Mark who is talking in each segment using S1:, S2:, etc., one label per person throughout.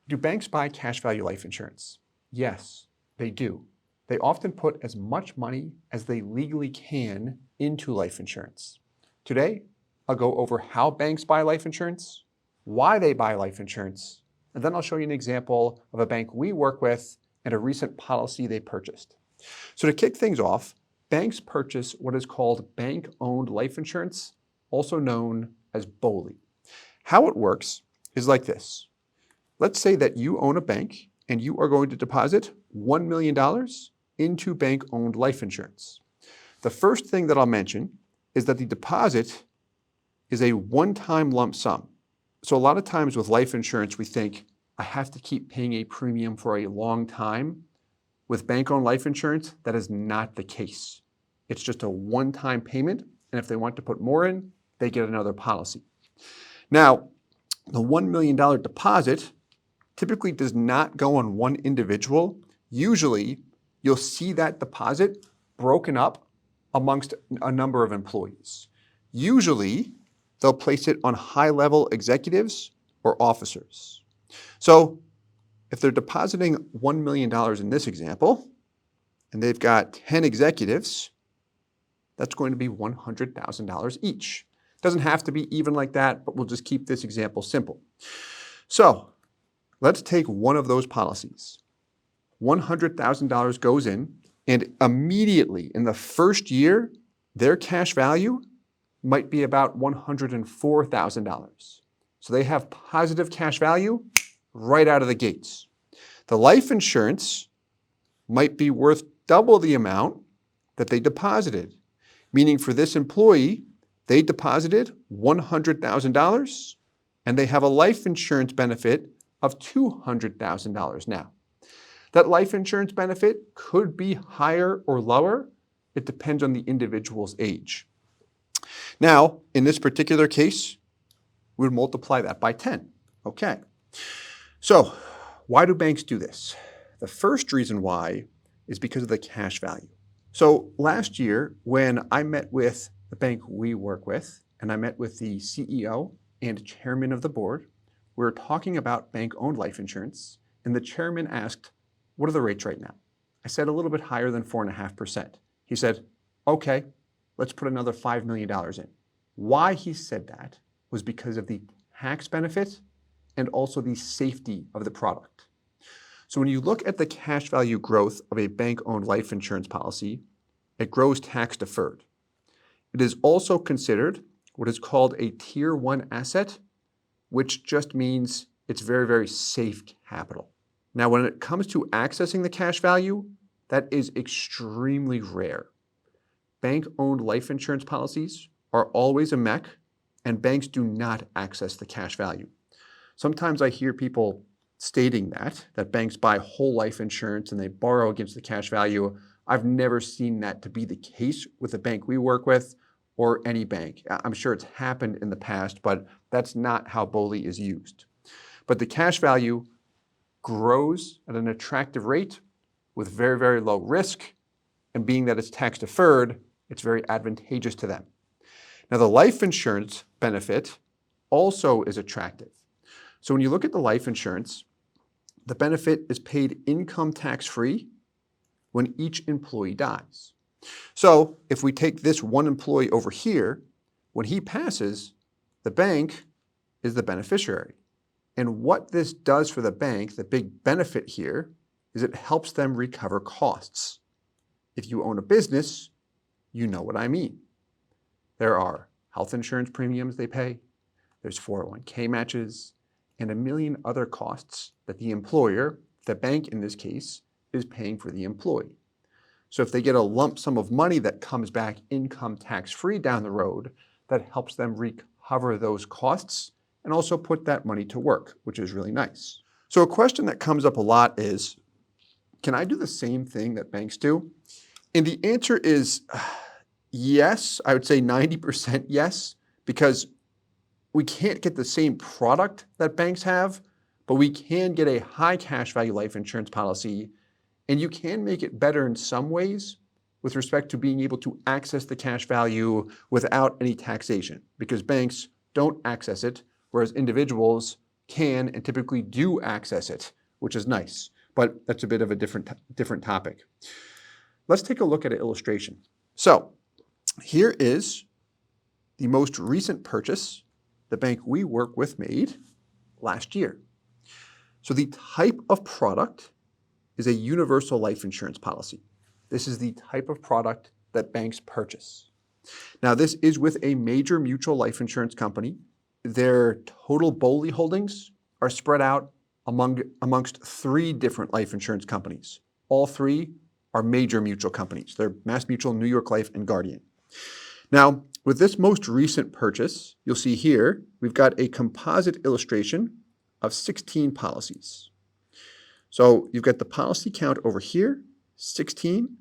S1: Do banks buy cash value life insurance? Yes, they do. They often put as much money as they legally can into life insurance. Today, I'll go over how banks buy life insurance, why they buy life insurance, and then I'll show you an example of a bank we work with and a recent policy they purchased. So to kick things off, banks purchase what is called bank-owned life insurance, also known as BOLI. How it works is like this. Let's say that you own a bank and you are going to deposit $1 million into bank-owned life insurance. The first thing that I'll mention is that the deposit is a one-time lump sum. So a lot of times with life insurance, we think, I have to keep paying a premium for a long time. With bank-owned life insurance, that is not the case. It's just a one-time payment, and if they want to put more in, they get another policy. Now, the $1 million deposit typically does not go on one individual. Usually, you'll see that deposit broken up amongst a number of employees. Usually, they'll place it on high-level executives or officers. So if they're depositing $1 million in this example, and they've got 10 executives, that's going to be $100,000 each. Doesn't have to be even like that, but we'll just keep this example simple. So let's take one of those policies. $100,000 goes in, and immediately in the first year, their cash value might be about $104,000. So they have positive cash value right out of the gates. The life insurance might be worth double the amount that they deposited, meaning for this employee, they deposited $100,000 and they have a life insurance benefit of $200,000 now. That life insurance benefit could be higher or lower. It depends on the individual's age. Now, in this particular case, we would multiply that by 10. Okay. So why do banks do this? The first reason why is because of the cash value. So last year, when I met with the bank we work with, and I met with the CEO and chairman of the board, we were talking about bank-owned life insurance, and the chairman asked, what are the rates right now? I said a little bit higher than 4.5%. He said, okay, let's put another $5 million in. Why he said that was because of the tax benefit and also the safety of the product. So when you look at the cash value growth of a bank-owned life insurance policy, it grows tax deferred. It is also considered what is called a Tier 1 asset, which just means it's very, very safe capital. Now, when it comes to accessing the cash value, that is extremely rare. Bank-owned life insurance policies are always a MEC, and banks do not access the cash value. Sometimes I hear people stating that banks buy whole life insurance and they borrow against the cash value. I've never seen that to be the case with the bank we work with or any bank. I'm sure it's happened in the past, but that's not how BOLI is used. But the cash value grows at an attractive rate with very, very low risk, and being that it's tax deferred, it's very advantageous to them. Now, the life insurance benefit also is attractive. So when you look at the life insurance, the benefit is paid income tax-free when each employee dies. So if we take this one employee over here, when he passes, the bank is the beneficiary. And what this does for the bank, the big benefit here, is it helps them recover costs. If you own a business, you know what I mean. There are health insurance premiums they pay, there's 401k matches, and a million other costs that the employer, the bank in this case, is paying for the employee. So if they get a lump sum of money that comes back income tax-free down the road, that helps them recover those costs and also put that money to work, which is really nice. So a question that comes up a lot is, can I do the same thing that banks do? And the answer is yes. I would say 90% yes, because we can't get the same product that banks have, but we can get a high cash value life insurance policy, and you can make it better in some ways with respect to being able to access the cash value without any taxation, because banks don't access it, whereas individuals can and typically do access it, which is nice, but that's a bit of a different topic. Let's take a look at an illustration. So here is the most recent purchase the bank we work with made last year. So the type of product is a universal life insurance policy. This is the type of product that banks purchase. Now, this is with a major mutual life insurance company. Their total BOLI holdings are spread out amongst 3 different life insurance companies. All 3 are major mutual companies. They're Mass Mutual, New York Life, and Guardian. Now, with this most recent purchase, you'll see here, we've got a composite illustration of 16 policies. So you've got the policy count over here, 16,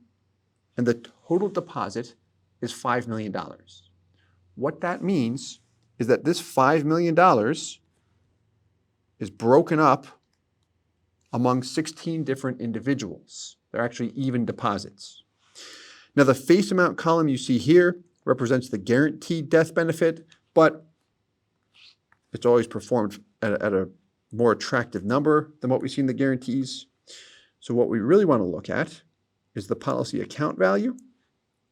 S1: and the total deposit is $5 million. What that means is that this $5 million is broken up among 16 different individuals. They're actually even deposits. Now, the face amount column you see here represents the guaranteed death benefit, but it's always performed at a more attractive number than what we see in the guarantees. So what we really want to look at is the policy account value,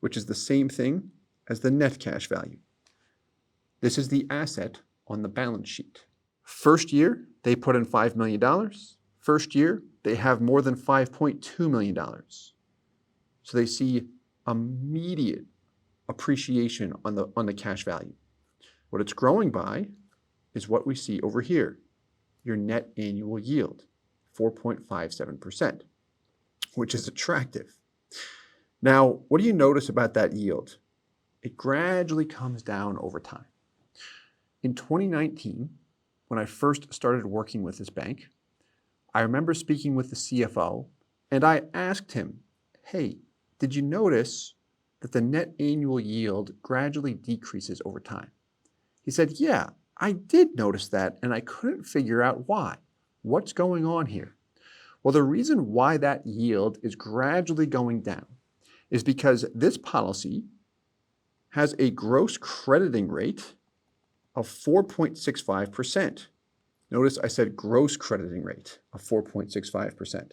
S1: which is the same thing as the net cash value. This is the asset on the balance sheet. First year, they put in $5 million. First year, they have more than $5.2 million. So they see immediate appreciation on the cash value. What it's growing by is what we see over here, your net annual yield, 4.57%, which is attractive. Now, what do you notice about that yield? It gradually comes down over time. In 2019, when I first started working with this bank, I remember speaking with the CFO, and I asked him, hey, did you notice that the net annual yield gradually decreases over time? He said, yeah, I did notice that, and I couldn't figure out why. What's going on here? Well, the reason why that yield is gradually going down is because this policy has a gross crediting rate of 4.65%. Notice I said gross crediting rate of 4.65%.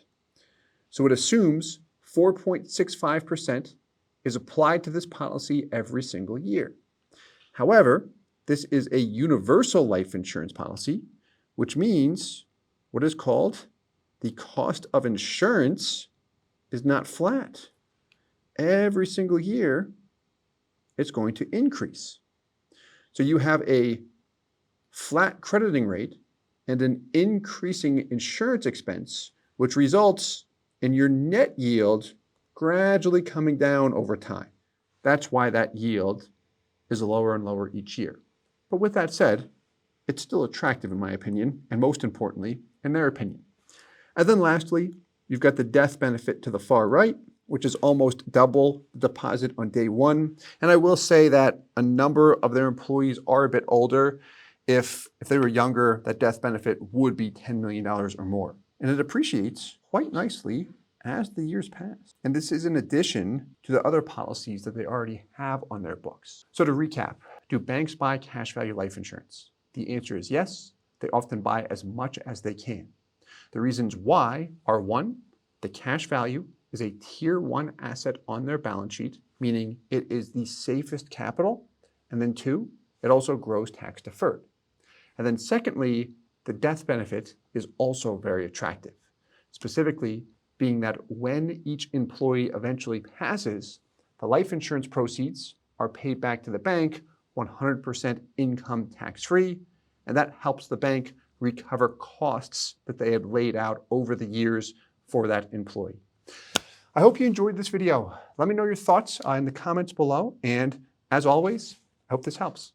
S1: So it assumes 4.65% is applied to this policy every single year. However, this is a universal life insurance policy, which means what is called the cost of insurance is not flat. Every single year, it's going to increase. So you have a flat crediting rate and an increasing insurance expense, which results in your net yield gradually coming down over time. That's why that yield is lower and lower each year. But with that said, it's still attractive in my opinion, and most importantly, in their opinion. And then lastly, you've got the death benefit to the far right, which is almost double the deposit on day one. And I will say that a number of their employees are a bit older. If they were younger, that death benefit would be $10 million or more. And it appreciates quite nicely as the years pass. And this is in addition to the other policies that they already have on their books. So to recap, do banks buy cash value life insurance? The answer is yes. They often buy as much as they can. The reasons why are 1, the cash value is a tier 1 asset on their balance sheet, meaning it is the safest capital. And then 2, it also grows tax deferred. And then secondly, the death benefit is also very attractive, specifically being that when each employee eventually passes, the life insurance proceeds are paid back to the bank 100% income tax-free, and that helps the bank recover costs that they had laid out over the years for that employee. I hope you enjoyed this video. Let me know your thoughts in the comments below, and as always, I hope this helps.